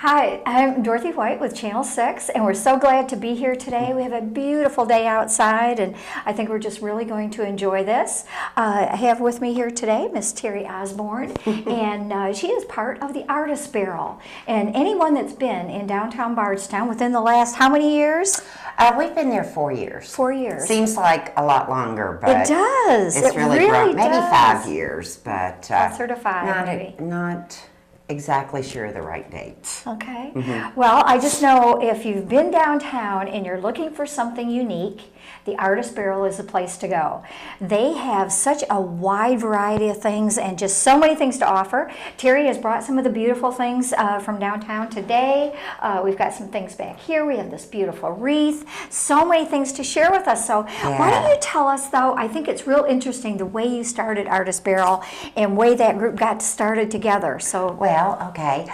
Hi, I'm Dorothy White with Channel 6, and we're so glad to be here today. We have a beautiful day outside, and I think we're just really going to enjoy this. I have with me here today Miss Terry Osborne, and she is part of the Artist Barrel. And anyone that's been in downtown Bardstown within the last how many years? We've been there 4 years. 4 years. Seems like a lot longer, but it does. It's really grown. Maybe 5 years, but closer to 5, maybe. Not exactly sure the right date. Okay. Well, I just know if you've been downtown and you're looking for something unique, the Artist Barrel is the place to go. They have such a wide variety of things and just so many things to offer. Terry has brought some of the beautiful things from downtown today. We've got some things back here. We have this beautiful wreath. So many things to share with us. So why don't you tell us, though, I think it's real interesting the way you started Artist Barrel and way that group got started together. So okay.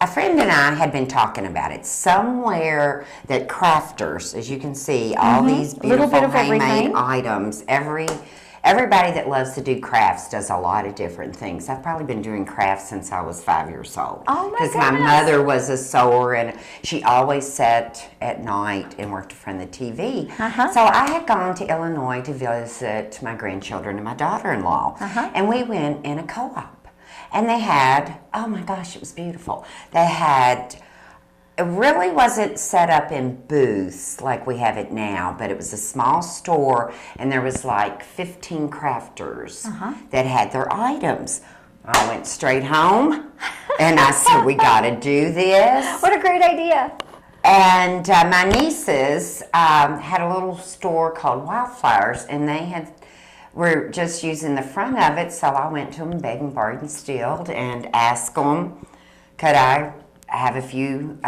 A friend and I had been talking about it. Somewhere that crafters, as you can see, all these beautiful handmade items, everybody that loves to do crafts does a lot of different things. I've probably been doing crafts since I was 5 years old. Oh my goodness. Because my mother was a sewer and she always sat at night and worked in front of the TV. So I had gone to Illinois to visit my grandchildren and my daughter-in-law. And we went in a co-op. And they had, oh my gosh, it was beautiful. They had, it really wasn't set up in booths like we have it now, but it was a small store and there was like 15 crafters that had their items. I went straight home and I said, we gotta do this. What a great idea. And my nieces had a little store called Wildflowers and they were just using the front of it, so I went to them begging, borrowed, stealed, and asked them, could I have a few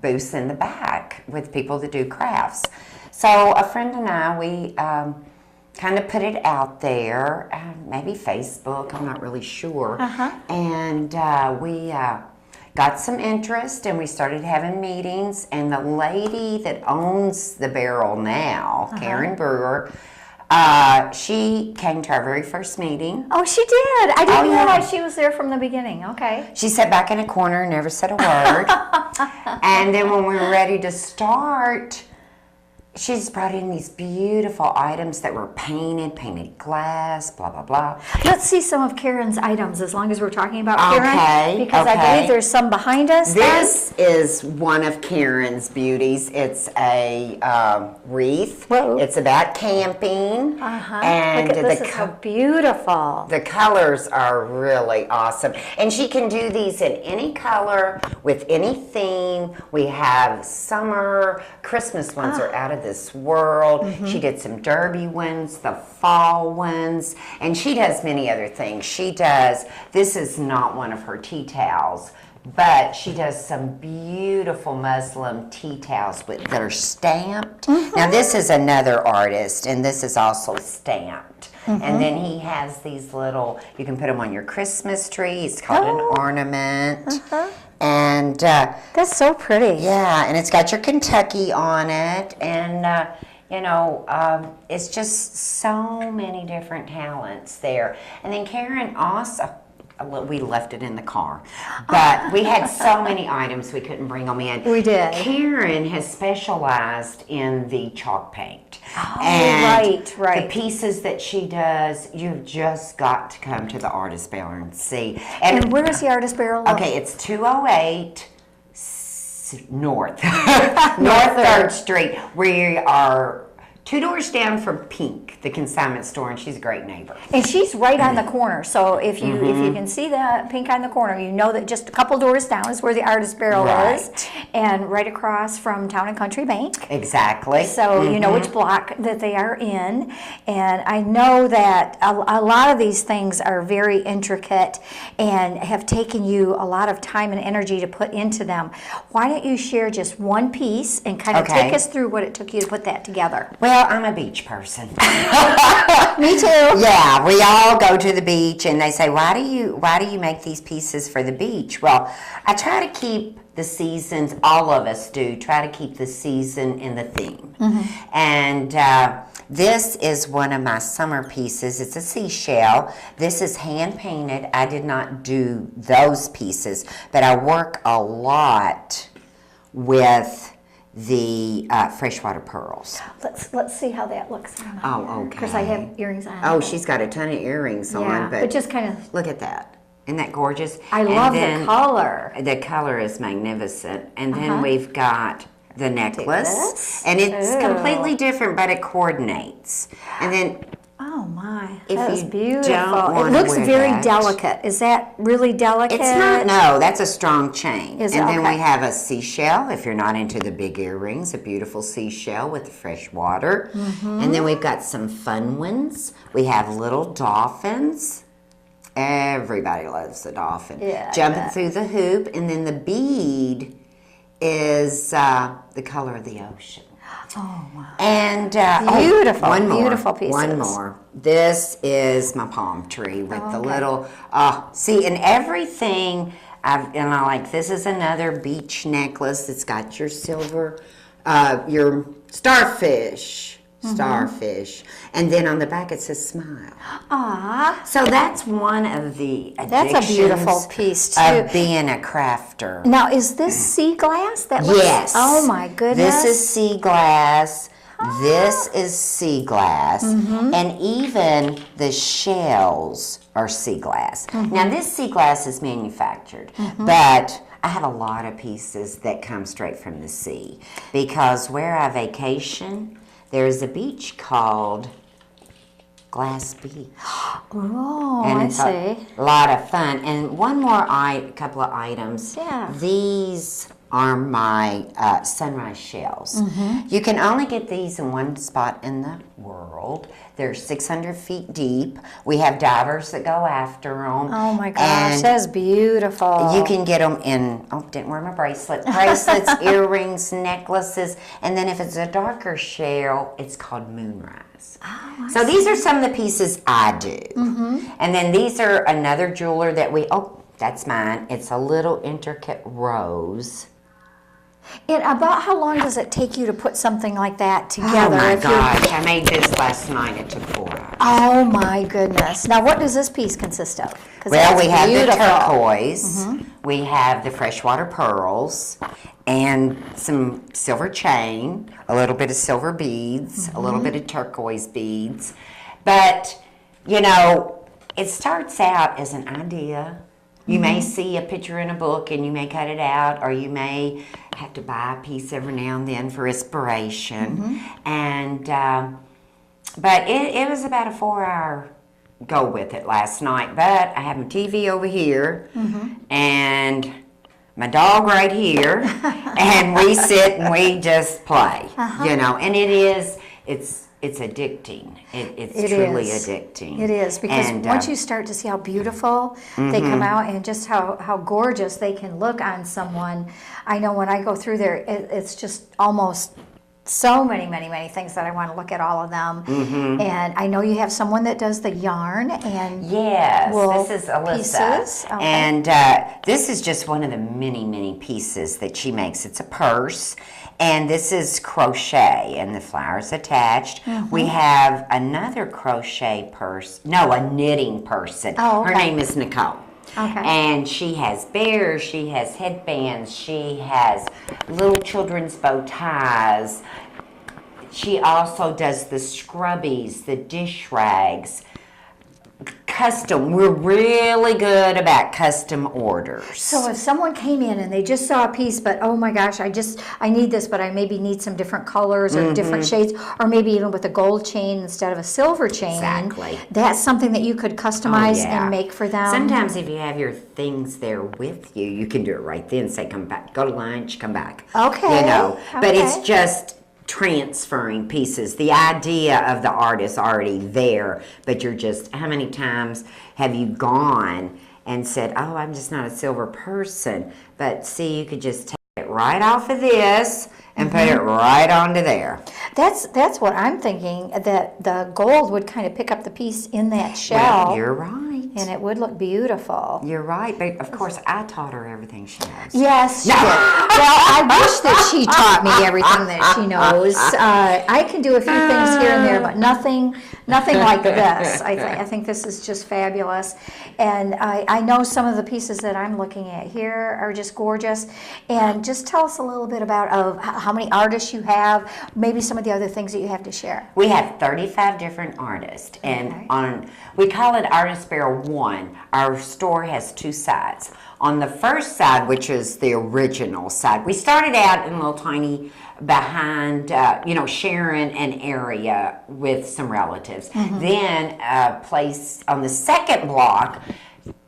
booths in the back with people that do crafts? So a friend and I, we kind of put it out there, maybe Facebook, I'm not really sure, and we got some interest, and we started having meetings, and the lady that owns the barrel now, Karen Brewer, she came to our very first meeting. Oh, she did. I didn't realize she was there from the beginning. Okay. She sat back in a corner and never said a word. And then when we were ready to start, she just brought in these beautiful items that were painted glass, blah, blah, blah. Let's see some of Karen's items as long as we're talking about Karen. Because I believe there's some behind us. This is one of Karen's beauties. It's a wreath. Whoa. It's about camping. And look at this, is so beautiful. The colors are really awesome. And she can do these in any color, with any theme. We have summer, Christmas ones are out of this world. She did some derby ones, the fall ones, and she does many other things. This is not one of her tea towels, but she does some beautiful muslin tea towels that are stamped. Now this is another artist, and this is also stamped. And then he has these little, you can put them on your Christmas tree. It's called an ornament. And that's so pretty. Yeah, and it's got your Kentucky on it, and it's just so many different talents there. And then Karen also, we left it in the car, but we had so many items we couldn't bring them in. We did. Karen has specialized in the chalk paint. Oh, and right. The pieces that she does, you've just got to come to the Artist Barrel and see. And where is the Artist Barrel? Okay, it's 208 North 3rd Street. We are 2 doors down from Pink, the consignment store, and she's a great neighbor. And she's right on the corner, so if you can see the Pink on the corner, you know that just a couple doors down is where the Artist Barrel is, and right across from Town and Country Bank. Exactly. So you know which block that they are in, and I know that a lot of these things are very intricate and have taken you a lot of time and energy to put into them. Why don't you share just one piece and kind of take us through what it took you to put that together? Well, I'm a beach person. Me too. Yeah, we all go to the beach and they say, why do you make these pieces for the beach? Well, I try to keep the seasons, all of us do, try to keep the season in the theme. And This is one of my summer pieces. It's a seashell. This is hand painted. I did not do those pieces, but I work a lot with the freshwater pearls. Let's see how that looks. Oh, okay. Because I have earrings on. Oh, she's got a ton of earrings on, but just kind of. Look at that. Isn't that gorgeous? I love the color. The color is magnificent. And then we've got the necklace. And it's completely different, but it coordinates. And then oh my, if that is you beautiful. don't It looks wear very that, delicate. Is that really delicate? It's not. No, that's a strong chain. Is it? And then Okay. we have a seashell. If you're not into the big earrings, a beautiful seashell with the fresh water. And then we've got some fun ones. We have little dolphins. Everybody loves the dolphin. Yeah, jumping through the hoop, and then the bead is the color of the ocean. Oh wow. And Beautiful, one more, beautiful pieces. One more. This is my palm tree with the little. See, and everything. I like. This is another beach necklace. It's got your silver, your starfish. And then on the back it says smile. Ah, So that's one of the that's a beautiful piece too. of being a crafter. Now, is this sea glass? That looks, Yes. Oh my goodness. This is sea glass. This is sea glass. And even the shells are sea glass. Now, this sea glass is manufactured, but I have a lot of pieces that come straight from the sea because where I vacation, there's a beach called Glass Beach. Oh, And I it's see. a lot of fun. And one more couple of items. Yeah. These are my sunrise shells. You can only get these in one spot in the world. They're 600 feet deep. We have divers that go after them. Oh my gosh, that's beautiful. You can get them in, didn't wear my bracelet, bracelets, earrings, necklaces, and then if it's a darker shell, it's called moonrise. Oh, So these are some of the pieces I do. And then these are another jeweler that that's mine. It's a little intricate rose. And about how long does it take you to put something like that together? Oh my if you're- gosh, I made this last night. It took 4 hours. Oh my goodness. Now, what does this piece consist of? 'Cause Well, that's we have beautiful. the turquoise, we have the freshwater pearls, and some silver chain, a little bit of silver beads, a little bit of turquoise beads. But, it starts out as an idea. You may see a picture in a book and you may cut it out, or you may have to buy a piece every now and then for inspiration. And but it was about a 4-hour go with it last night. But I have my TV over here and my dog right here, and we sit and we just play, And it's addicting. It's truly addicting. It is, because once you start to see how beautiful they come out and just how gorgeous they can look on someone, I know when I go through there, it's just almost so many things that I want to look at all of them. And I know you have someone that does the yarn and yes, wool this is Alyssa. pieces. Okay. And this is just one of the many pieces that she makes. It's a purse. And this is crochet, and the flowers attached. We have another crochet purse, a knitting person. Oh, okay. Her name is Nicole. Okay. And she has bears, she has headbands, she has little children's bow ties. She also does the scrubbies, the dish rags. Custom. We're really good about custom orders. So if someone came in and they just saw a piece, but oh my gosh, I need this, but I maybe need some different colors or different shades, or maybe even with a gold chain instead of a silver chain. Exactly. That's something that you could customize and make for them. Sometimes if you have your things there with you, you can do it right then. Say, come back, go to lunch, come back. Okay. But it's just transferring pieces. The idea of the art is already there, but you're just, how many times have you gone and said, oh, I'm just not a silver person, but see, you could just take it right off of this and put it right onto there. That's what I'm thinking, that the gold would kind of pick up the piece in that shell. Well, you're right. And it would look beautiful. You're right, but of course I taught her everything she knows. Yes, she did. Well, I wish that she taught me everything that she knows. I can do a few things here and there, but nothing like this. I think this is just fabulous. And I know some of the pieces that I'm looking at here are just gorgeous. And just tell us a little bit about how many artists you have, maybe some of the other things that you have to share. We have 35 different artists, and we call it Artist Barrel 1. Our store has 2 sides. On the first side, which is the original side, we started out in a little tiny behind, sharing an area with some relatives. Then a place on the second block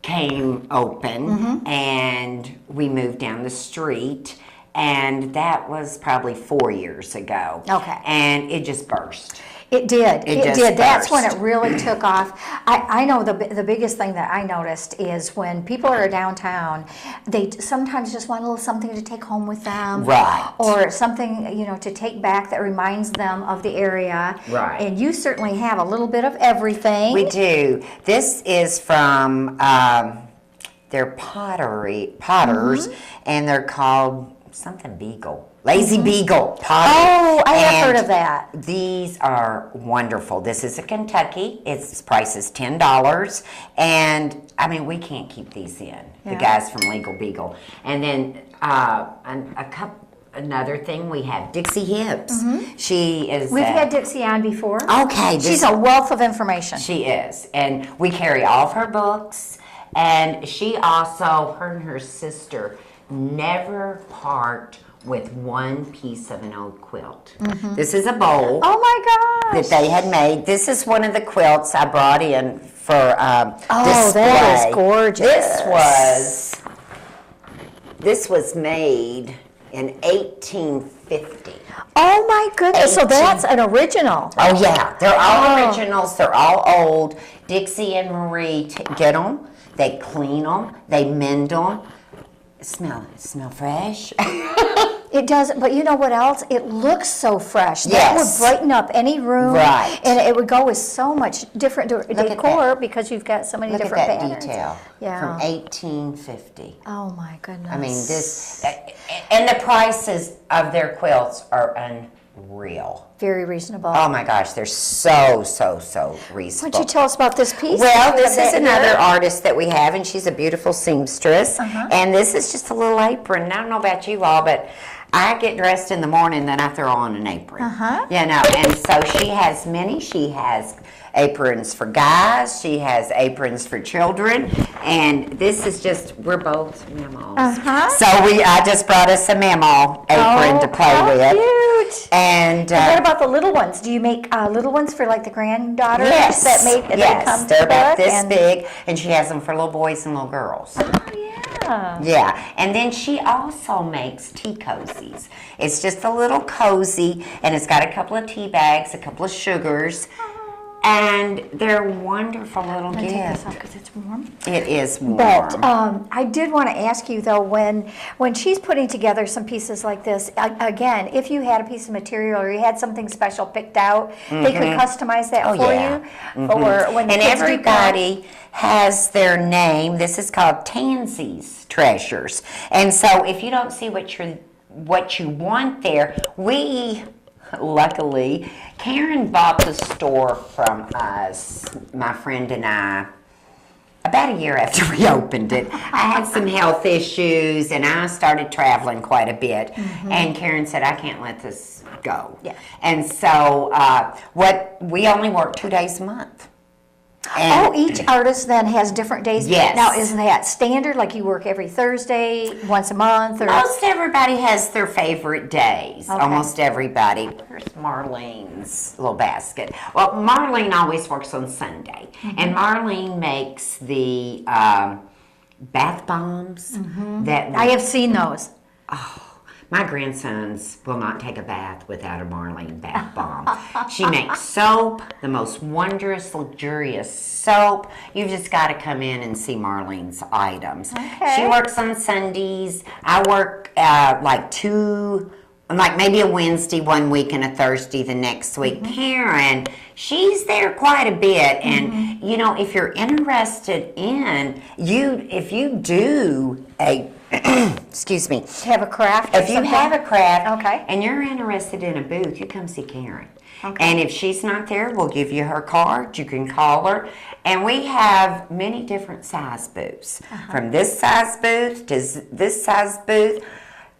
came open, and we moved down the street, and that was probably 4 years ago. Okay. And it just burst. It did. It just did. That's when burst. it really took off. I know the biggest thing that I noticed is when people are downtown, they sometimes just want a little something to take home with them. Right. Or something, to take back that reminds them of the area. Right. And you certainly have a little bit of everything. We do. This is from their potters, and they're called something Beagle. Lazy Beagle pottery. Oh, I have heard of that. These are wonderful. This is a Kentucky. Its price is $10, and I mean we can't keep these in. The guys from Legal Beagle, and then another thing we have Dixie Hips. She is. We've had Dixie on before. Okay, she's a wealth of information. She is, and we carry all of her books, and she also, her and her sister, never part with one piece of an old quilt. This is a bowl. Oh my gosh! That they had made. This is one of the quilts I brought in for display. That is gorgeous. This was made in 1850. Oh my goodness! So that's an original. Oh yeah, they're all originals. They're all old. Dixie and Marie get them. They clean them. They mend them. Smell fresh. It does, but you know what else? It looks so fresh. That Yes. would brighten up any room. Right. And it would go with so much different decor that. because you've got so many Look different at that patterns. detail. Yeah. From 1850. Oh my goodness. I mean, this, and the prices of their quilts are unreal. Very reasonable. Oh my gosh, they're so reasonable. Why don't you tell us about this piece? Well, this is That- another artist that we have, and she's a beautiful seamstress. And this is just a little apron. I don't know about you all, but I get dressed in the morning, then I throw on an apron. And so she has many. She has aprons for guys. She has aprons for children. And this is just, we're both mammals. So I just brought us a mammal apron to play with. Cute. And what about the little ones? Do you make little ones for like the granddaughters yes, that come they're to about book? this big, and she has them for little boys and little girls. Oh yeah. Yeah, and then she also makes tea cozies. It's just a little cozy, and it's got a couple of tea bags, a couple of sugars, and they're wonderful little Take this gifts. off because it's warm. It is warm. But I did want to ask you though, when she's putting together some pieces like this, again, if you had a piece of material or you had something special picked out, they could customize that for you. Or when the and kids do everybody has their name. This is called Tansy's Treasures. And so if you don't see what you want there, luckily, Karen bought the store from us, my friend and I, about a year after we opened it. I had some health issues, and I started traveling quite a bit. And Karen said, I can't let this go. Yeah. And so we only work 2 days a month. And each artist then has different days. Yes. Now, isn't that standard? Like you work every Thursday, once a month, or most everybody has their favorite days. Okay. Almost everybody. Where's Marlene's little basket? Well, Marlene always works on Sunday. And Marlene makes the bath bombs. That I have seen those. my grandsons will not take a bath without a Marlene bath bomb. She makes soap, the most wondrous, luxurious soap. You've just got to come in and see Marlene's items. Okay. She works on Sundays. I work like 2 like maybe a Wednesday one week and a Thursday the next week. Karen, she's there quite a bit, and you know, if you're interested in if you do a excuse me, Have a craft. if you have a craft, Okay. and you're interested in a booth, you come see Karen. Okay. And if she's not there, we'll give you her card. You can call her. And we have many different size booths. From this size booth to this size booth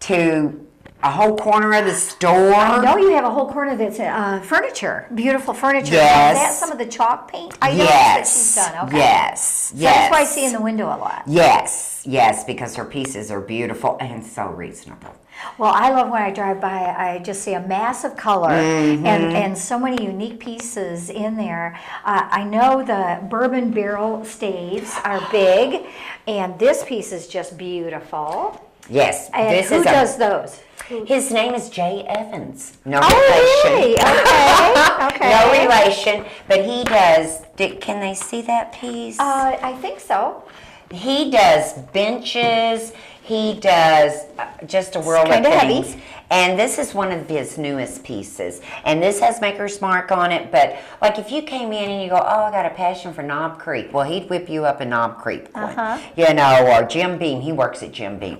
to a whole corner of the store. I know you have a whole corner that's furniture, beautiful furniture. Yes. Is that some of the chalk paint items Yes. that she's done? Okay. Yes. So Yes. that's why I see in the window a lot. Yes. Yes, because her pieces are beautiful and so reasonable. Well, I love when I drive by, I just see a mass of color and so many unique pieces in there. I know the bourbon barrel staves are big, and this piece is just beautiful. Yes. And this who is does those? His name is Jay Evans. No Oh, relation. really? Okay. Okay. No relation, but he does. Can they see that piece? I think so. He does benches. He does just a world of kinda things. heavy. And this is one of his newest pieces. And this has Maker's Mark on it. But like if you came in and you go, oh, I got a passion for Knob Creek. Well, he'd whip you up a Knob Creek one. You know, or Jim Beam. He works at Jim Beam.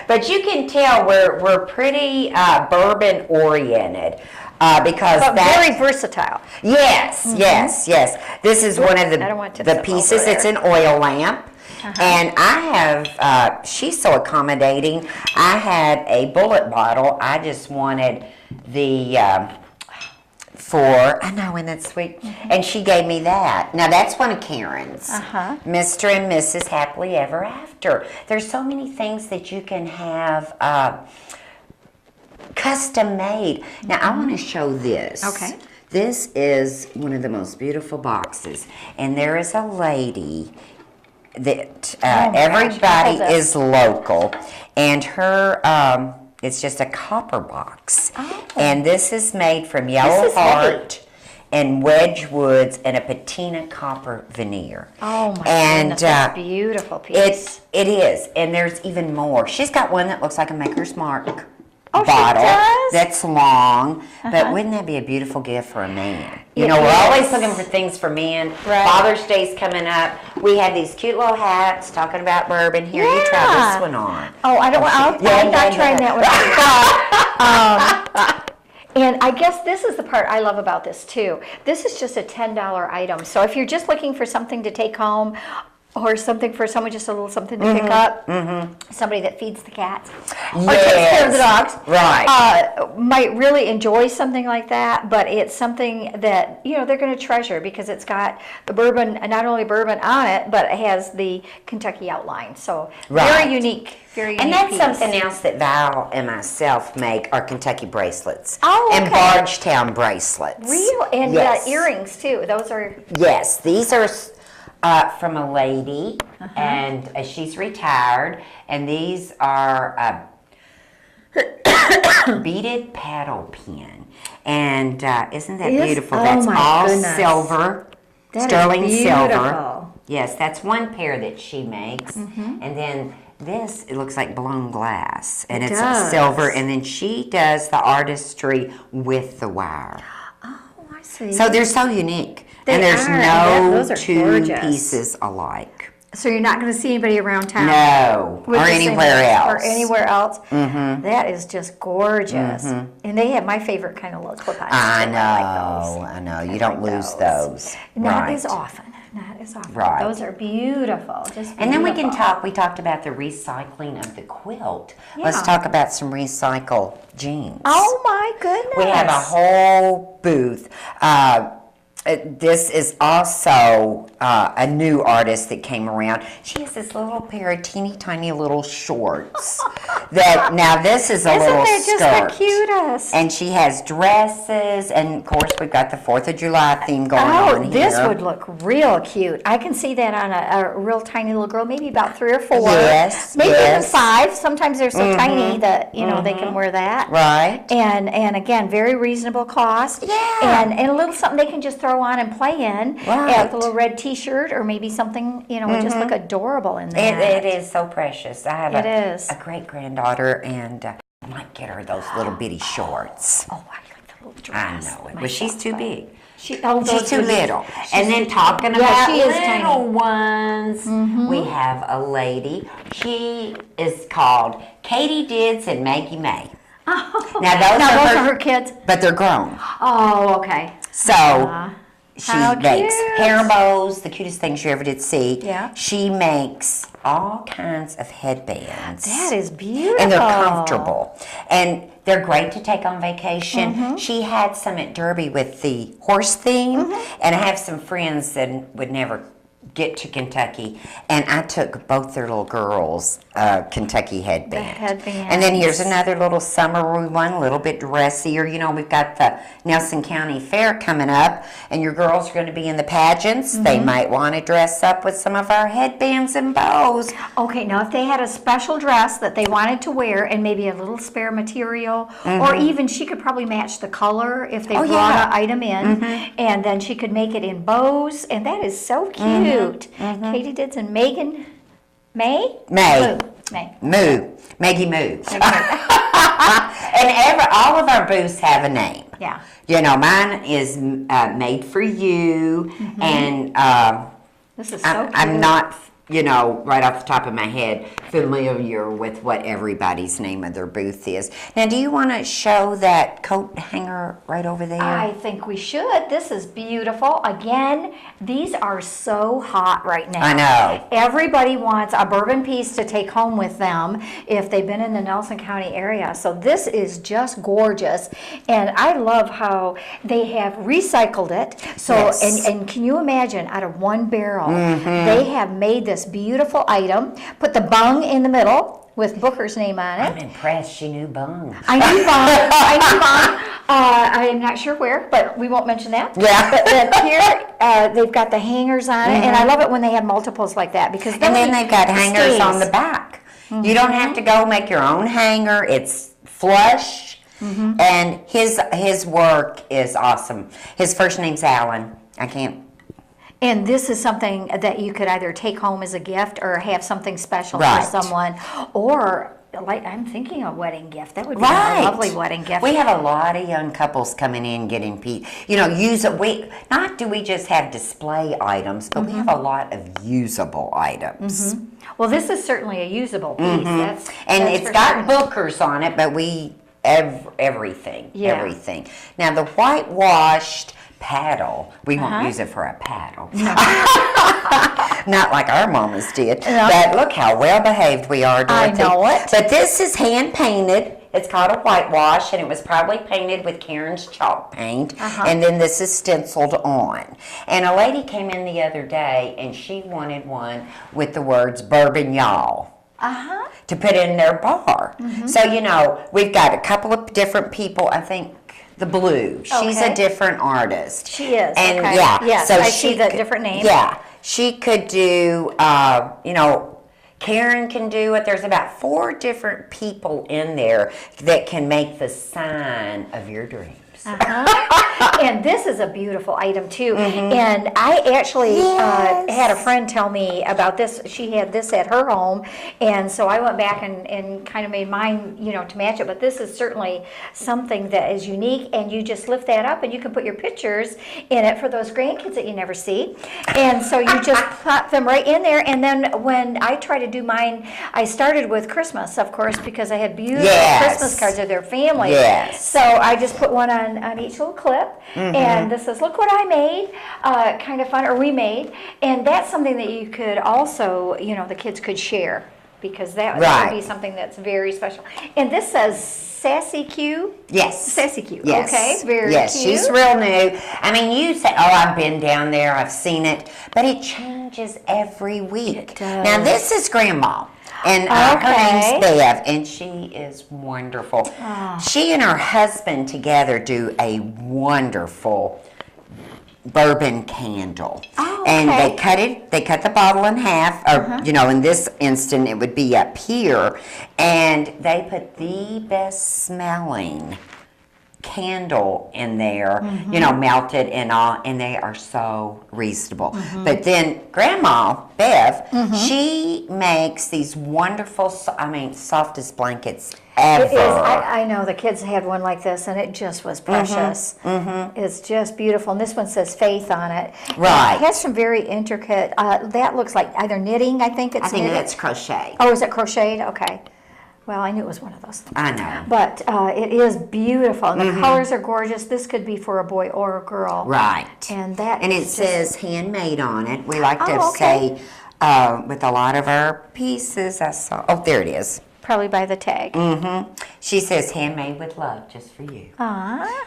But you can tell we're pretty bourbon oriented. Because But that's very versatile. yes, yes. This is one of I don't want to the tip pieces. over It's an oil lamp. And I have, she's so accommodating. I had a bullet bottle. I just wanted the, I know, and that's sweet. And she gave me that. Now that's one of Karen's. Mr. and Mrs. Happily Ever After. There's so many things that you can have, custom made. Now I want to show this. Okay. This is one of the most beautiful boxes. And there is a lady that everybody is local, and her it's just a copper box, and this is made from yellow heart and Wedgwoods and a patina copper veneer. Oh my and goodness, that's a beautiful piece. it is, and there's even more. She's got one that looks like a Maker's Mark Oh, she bottle does? that's long, but wouldn't that be a beautiful gift for a man? You know, we're always looking for things for men. Right. Father's Day's coming up. We had these cute little hats talking about bourbon. Here, you try this one on. Oh, I don't want. I'm not trying that one. And I guess this is the part I love about this too. This is just a $10 item. So if you're just looking for something to take home, or something for someone, just a little something to pick up, somebody that feeds the cats or takes care of the dogs, right? Might really enjoy something like that. But it's something that they're going to treasure because it's got the bourbon, not only bourbon on it, but it has the Kentucky outline. So very unique. And that's something else that Val and myself make are Kentucky bracelets. Oh, okay. And Bardstown bracelets. Real and Yes. Earrings too. Those are Yes, these are from a lady, and she's retired, and these are beaded paddle pin, and isn't that beautiful? That's all silver, sterling silver. Yes, that's one pair that she makes, and then this, it looks like blown glass, and it's silver, and then she does the artistry with the wire. Oh, I see. So they're so unique. And there's no two pieces alike. So you're not going to see anybody around town? No, or anywhere else. Or anywhere else? That is just gorgeous. And they have my favorite kind of little clip-ons. I know, like I know. You don't lose those. Not as often. Not as often. Right. Those are beautiful. Just beautiful. And then we talked about the recycling of the quilt. Let's talk about some recycle jeans. Oh my goodness. We have a whole booth. This is also a new artist that came around. She has this little pair of teeny tiny little shorts. Now this is a little skirt. Isn't that just the cutest? And she has dresses, and of course we've got the 4th of July theme going on here. This would look real cute. I can see that on a real tiny little girl, maybe about 3 or 4. Yes, maybe even 5. Sometimes they're so tiny that they can wear that. Right. And again, very reasonable cost. Yeah. And a little something they can just throw on and play in. Right. With a little red T-shirt or maybe something would just look adorable in there. It is so precious. I have a great granddaughter, and might get her those little bitty shorts. Oh, I like the little I dress. know it, but she's too big. She's too little. And then talking Yeah, about she is little tiny. ones, we have a lady. She is called Katie Dids and Maggie May. Oh. Now those are her kids? but they're grown. Oh, okay. So she how makes cute. hair bows, the cutest things you ever did see. Yeah. She makes all kinds of headbands. That is beautiful. And they're comfortable. And they're great to take on vacation. Mm-hmm. She had some at Derby with the horse theme. And I have some friends that would never get to Kentucky. And I took both their little girls Kentucky headband. And then here's another little summery one, a little bit dressier. You know, we've got the Nelson County Fair coming up, and your girls are going to be in the pageants. They might want to dress up with some of our headbands and bows. Okay, now if they had a special dress that they wanted to wear and maybe a little spare material, or even she could probably match the color if they brought an item in, and then she could make it in bows, and that is so cute. Katie Dids and Megan May? May. May. Maggie Moo. And all of our booths have a name. Yeah. You know, mine is Made for You, and This is so cute. I'm not, you know, right off the top of my head, familiar with what everybody's name of their booth is. Now, do you want to show that coat hanger right over there? I think we should. This is beautiful. Again, these are so hot right now. I know. Everybody wants a bourbon piece to take home with them if they've been in the Nelson County area. So this is just gorgeous. And I love how they have recycled it. So, Yes. and can you imagine, out of one barrel, they have made this beautiful item, put the bung in the middle with Booker's name on it. I'm impressed. She knew bung. I knew Bong. I knew Bong. I am not sure where, but we won't mention that. Yeah. But then here, they've got the hangers on it, and I love it when they have multiples like that because And then they've got hangers stays. on the back. You don't have to go make your own hanger. It's flush. And his work is awesome. His first name's Alan. I can't. And this is something that you could either take home as a gift or have something special Right. for someone, or like I'm thinking a wedding gift. That would be Right. a lovely wedding gift. We have a lot of young couples coming in getting use it. Not do we just have display items, but we have a lot of usable items. Well, this is certainly a usable piece. That's It's for got certain. bookers on it, but everything. Yeah. Everything. Now the whitewashed paddle, we won't use it for a paddle. Not like our mamas did. No. But look how well behaved we are, Dorothy. I know it. But this is hand painted. It's called a whitewash, and it was probably painted with Karen's chalk paint. And then this is stenciled on. And a lady came in the other day, and she wanted one with the words "Bourbon Y'all" to put in their bar. So, you know, we've got a couple of different people. I think the Blue, she's Okay. a different artist. She is. And okay. yeah, Yes, so I she see the could- different names. Yeah, she could do, Karen can do it. There's about 4 different people in there that can make the sign of your dreams. And this is a beautiful item too. And I actually had a friend tell me about this. She had this at her home, and so I went back and kind of made mine, to match it. But this is certainly something that is unique, and you just lift that up and you can put your pictures in it for those grandkids that you never see. And so you just pop them right in there. And then when I try to do mine, I started with Christmas, of course, because I had beautiful Christmas cards of their family. Yes. So I just put one on each little clip, and this says, "Look what I made," kind of fun, or we made, and that's something that you could also, the kids could share, because that would be something that's very special. And this says Sassy Q. Yes. Sassy Q. Yes. Okay, very yes, cute. she's real new. I mean, you say, "Oh, I've been down there, I've seen it," but it changes every week. It does. Now, this is Grandma. And her name's Bev, and she is wonderful. She and her husband together do a wonderful bourbon candle. And they cut the bottle in half, or in this instant it would be up here, and they put the best smelling candle in there, you know, melted and all, and they are so reasonable. But then Grandma Bev, she makes these wonderful, I mean, softest blankets ever. It is. I know the kids had one like this, and it just was precious. It's just beautiful. And this one says Faith on it. Right. It has some very intricate. That looks like either knitting. I think it's. I think knitting. it's crochet. Oh, is it crocheted? Okay. Well, I knew it was one of those things. I know. But it is beautiful. And the colors are gorgeous. This could be for a boy or a girl. Right. And it says handmade on it. We like to okay. say with a lot of our pieces. I saw. Oh, there it is. Probably by the tag. She says handmade with love, just for you.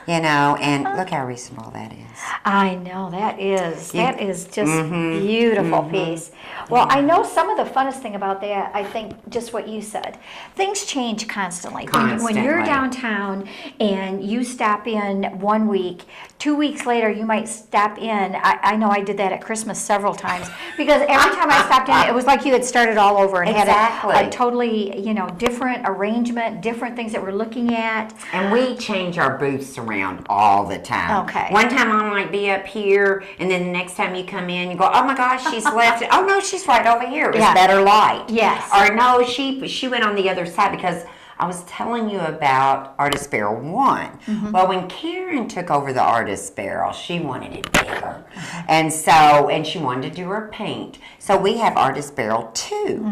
You know, and look how reasonable that is. I know that is just beautiful piece. Well, I know some of the funnest thing about that, I think just what you said. Things change constantly. When you're downtown and you stop in 1 week, 2 weeks later you might stop in. I know I did that at Christmas several times because every time I stopped in, it was like you had started all over and had a totally, you know, different arrangement, different things that we're looking at. And we change our booths around all the time. Okay. One time I might be up here, and then the next time you come in, you go, oh my gosh, she's left it. Oh no, she's right over here. It was better light. Yes. Or no, she went on the other side because I was telling you about Artist Barrel 1. Well, when Karen took over the Artist Barrel, she wanted it bigger. And she wanted to do her paint. So we have Artist Barrel 2.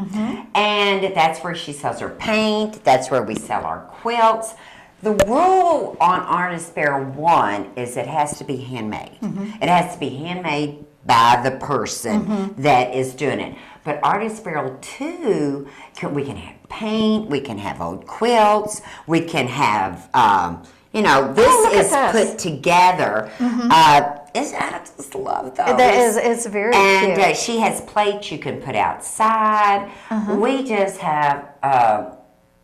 And that's where she sells her paint. That's where we sell our quilts. The rule on Artist Barrel 1 is it has to be handmade. It has to be handmade by the person that is doing it. But Artist Barrel 2, we can have paint, we can have old quilts, we can have, you know, this is put together. I just love those. It's very cute. And she has plates you can put outside. We just have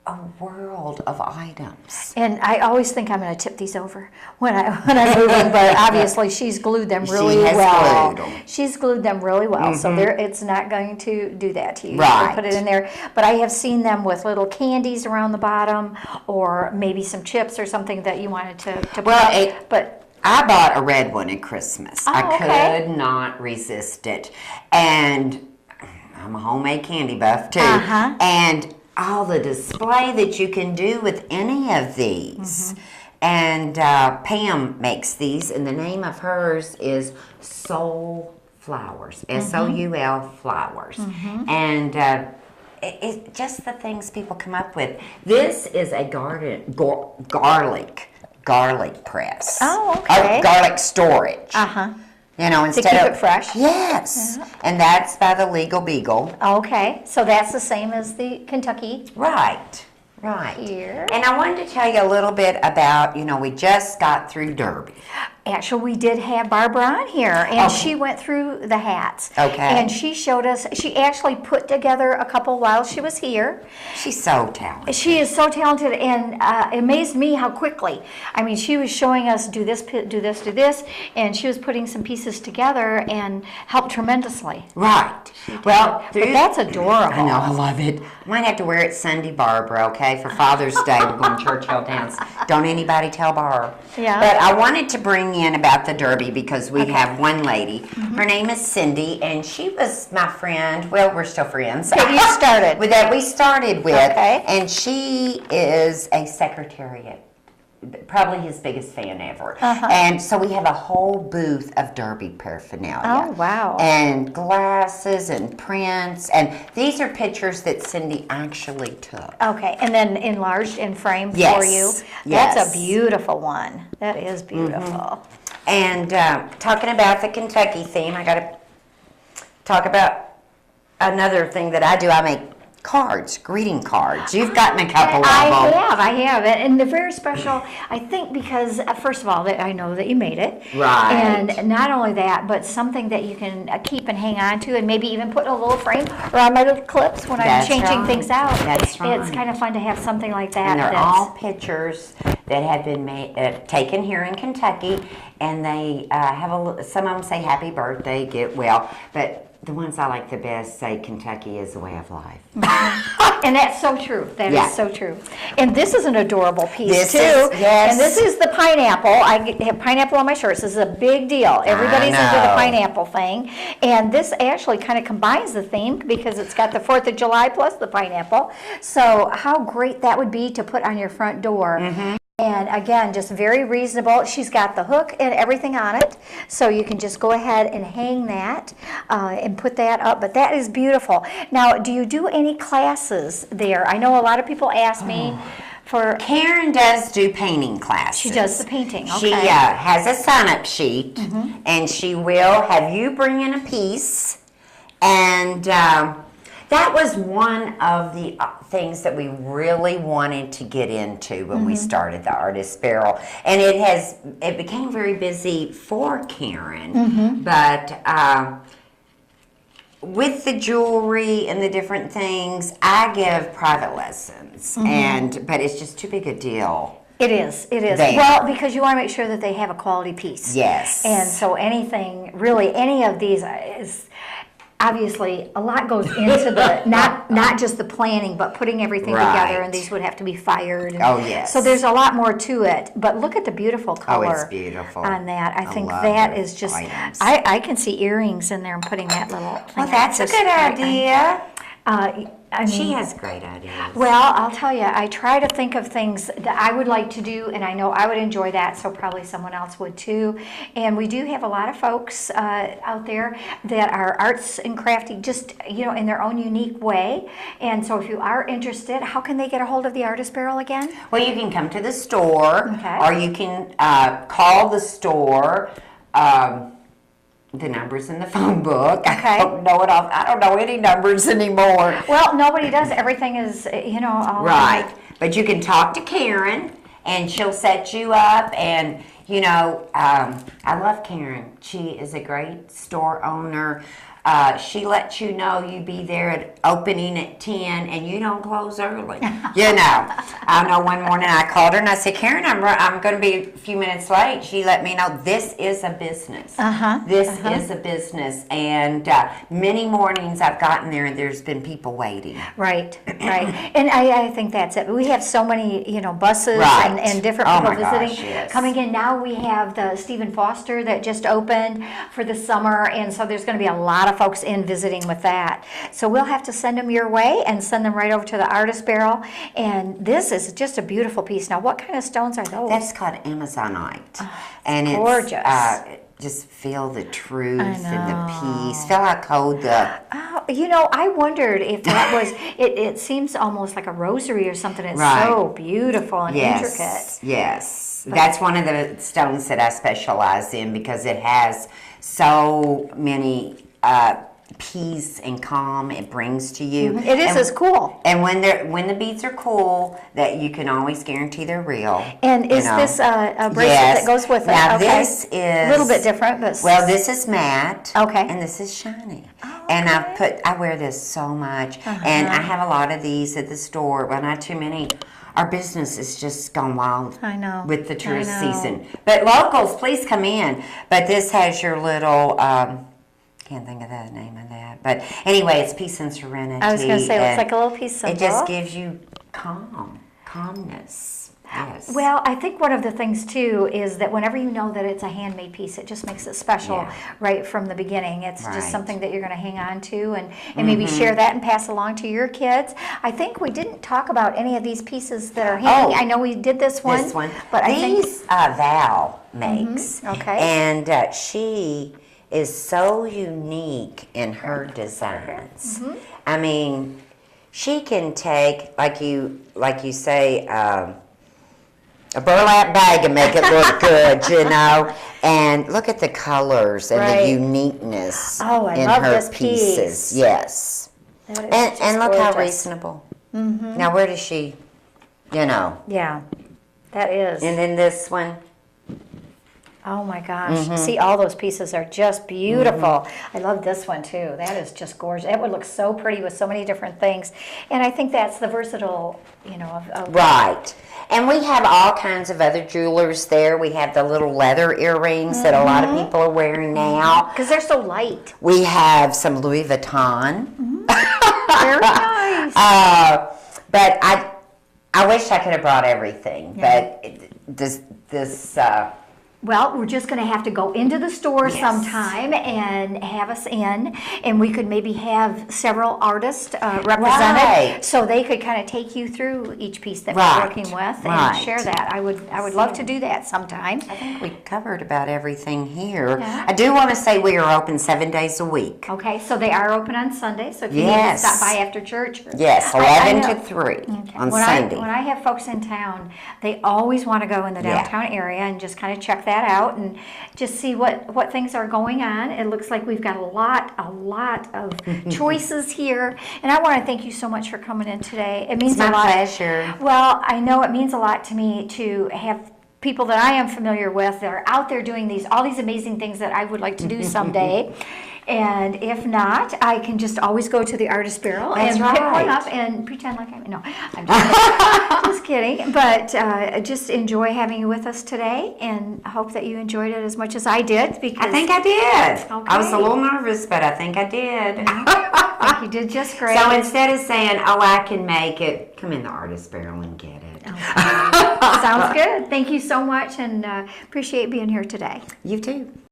a world of items. And I always think I'm going to tip these over when I'm moving, but obviously she's glued them really well. She's glued them really well, so it's not going to do that to you. Right. You put it in there. But I have seen them with little candies around the bottom, or maybe some chips or something that you wanted to put up. But I bought a red one at Christmas. Oh, I could not resist it. And I'm a homemade candy buff too. And all the display that you can do with any of these. And Pam makes these, and the name of hers is Soul Flowers, S-O-U-L Flowers. And it's just the things people come up with. This is a garlic press. Oh, okay. Garlic storage. You know, instead to keep of it fresh. Yes, and that's by the Legal Beagle. Okay, so that's the same as the Kentucky. Right. Here. And I wanted to tell you a little bit about, you know, we just got through Derby. Actually, we did have Barbara on here, and she went through the hats. Okay. And she showed us, she actually put together a couple while she was here. She's so talented. She is so talented, and it amazed me how quickly. I mean, she was showing us do this, and she was putting some pieces together and helped tremendously. Right. Well, but that's adorable. I know, I love it. Might have to wear it Sunday, Barbara, okay? For Father's Day, we're going to Churchill Downs. Don't anybody tell Barb. Yeah. But I wanted to bring in about the Derby because we have one lady. Her name is Cindy, and she was my friend. Well, we're still friends. Okay, you started. With that, we started with. Okay. And she is a secretariat. Probably his biggest fan ever. And so we have a whole booth of Derby paraphernalia. Oh, wow. And glasses and prints. And these are pictures that Cindy actually took. Okay, and then enlarged and framed for you. Yes. That's a beautiful one. That is beautiful. And talking about the Kentucky theme, I got to talk about another thing that I do. I make cards, greeting cards. You've gotten a couple of them. I have. And they're very special, I think, because, first of all, that I know that you made it. Right. And not only that, but something that you can keep and hang on to, and maybe even put in a little frame around my little clips when I'm changing things out. That's right. It's kind of fun to have something like that. And they're all pictures that have been made, taken here in Kentucky, and they have some of them say happy birthday, get well, but the ones I like the best say Kentucky is a way of life. And that's so true. That Yeah. is so true. And this is an adorable piece This too. is- yes. And this is the pineapple. I have pineapple on my shirts. This is a big deal. Everybody's into the know. pineapple thing. And this actually kind of combines the theme because it's got the 4th of July plus the pineapple. So how great that would be to put on your front door. And again, just very reasonable. She's got the hook and everything on it, so you can just go ahead and hang that and put that up. But that is beautiful. Now, do you do any classes there? I know a lot of people ask me for. Karen does do painting classes. She does the painting. Okay. She has a sign-up sheet, and she will have you bring in a piece, and that was one of the things that we really wanted to get into when we started the Artist Barrel, and it became very busy for Karen, but with the jewelry and the different things, I give private lessons, but it's just too big a deal. It is. There. Well, because you want to make sure that they have a quality piece. Yes. And so anything, really, any of these is. Obviously, a lot goes into the not just the planning, but putting everything together. And these would have to be fired. And oh yes. So there's a lot more to it. But look at the beautiful color. Oh, it's beautiful On that, I think love that the is just. items. I can see earrings in there and putting that little. Thing Well, that's a just good right idea. I mean, She has great ideas. well, I'll tell you, I try to think of things that I would like to do, and I know I would enjoy that, so probably someone else would too. And we do have a lot of folks out there that are arts and crafting, just in their own unique way. And so, if you are interested, how can they get a hold of the Artist Barrel again? Well, you can come to the store, Okay. or you can call the store. The numbers in the phone book. Okay. I don't know it off. I don't know any numbers anymore. Well, nobody does. Everything is, all Right. But you can talk to Karen, and she'll set you up. And I love Karen. She is a great store owner. She lets you know you be there at opening at 10 and you don't close early. I know one morning I called her and I said, Karen, I'm going to be a few minutes late. She let me know this is a business. This is a business. And many mornings I've gotten there and there's been people waiting. Right. And I think that's it. We have so many, buses Right. and different Oh people my gosh, visiting yes. coming in. Now we have the Stephen Foster that just opened for the summer, and so there's going to be a lot of folks in visiting with that. So we'll have to send them your way and send them right over to the Artist Barrel. And this is just a beautiful piece. Now, what kind of stones are those? That's called Amazonite. And it's gorgeous. Just feel the truth I and the peace. Feel how cold the... I wondered if that was, it seems almost like a rosary or something. It's Right. so beautiful and intricate. Yes. That's one of the stones that I specialize in because it has so many peace and calm it brings to you. It is as cool. And when the beads are cool, that you can always guarantee they're real. And is this a bracelet Yes. that goes with it? Now Okay. this is A little bit different, but well, this is matte. Okay. And this is shiny. Oh, And okay. I wear this so much, and I have a lot of these at the store, but not too many. Our business is just gone wild. I know. With the tourist I know. season. But locals, please come in. But this has your little. Can't think of the name of that. But anyway, it's peace and serenity. I was going to say, it looks and like a little piece symbol. it just gives you calmness. Yes. Well, I think one of the things too is that whenever you know that it's a handmade piece, it just makes it special right from the beginning. It's Right. just something that you're going to hang on to and maybe share that and pass along to your kids. I think we didn't talk about any of these pieces that are hanging. Oh. I know we did this one. This one. But I think These Val makes. Okay. And she is so unique in her designs. I mean, she can take, like you say, a burlap bag and make it look good, and look at the colors and Right. the uniqueness Oh, I in love her this pieces. piece. Yes. that is And just look how gorgeous. reasonable. Now, where does she, Yeah, that is. and then this one, Oh my gosh. See, all those pieces are just beautiful. I love this one too. That is just gorgeous. It would look so pretty with so many different things. And I think that's the versatile, of Right. And we have all kinds of other jewelers there. We have the little leather earrings that a lot of people are wearing now. because they're so light. We have some Louis Vuitton. Very nice. But I wish I could have brought everything. Yeah. But this Well, we're just going to have to go into the store Yes. sometime and have us in, and we could maybe have several artists represented, Right. so they could kind of take you through each piece that Right. we're working with and Right. share that. I would love to do that sometime. I think we covered about everything here. Yeah. I do want to say we are open 7 days a week. Okay, so they are open on Sunday, so if you Yes. need to stop by after church. Yes, I 11 know. to 3 Okay. on when Sunday. when I have folks in town, they always want to go in the Yeah. downtown area and just kind of check that out and just see what things are going on. It looks like we've got a lot of choices here. And I want to thank you so much for coming in today. It means It's my a lot. pleasure. Well, I know it means a lot to me to have people that I am familiar with that are out there doing all these amazing things that I would like to do someday. And if not, I can just always go to the Artist Barrel That's and pick one right. up and pretend like I'm just kidding. But just enjoy having you with us today, and hope that you enjoyed it as much as I did. Because I think I did. I was a Okay. little nervous, but I think I did. I think you did just great. So instead of saying, "Oh, I can make it," come in the Artist Barrel and get it. Sounds good. Thank you so much, and appreciate being here today. You too.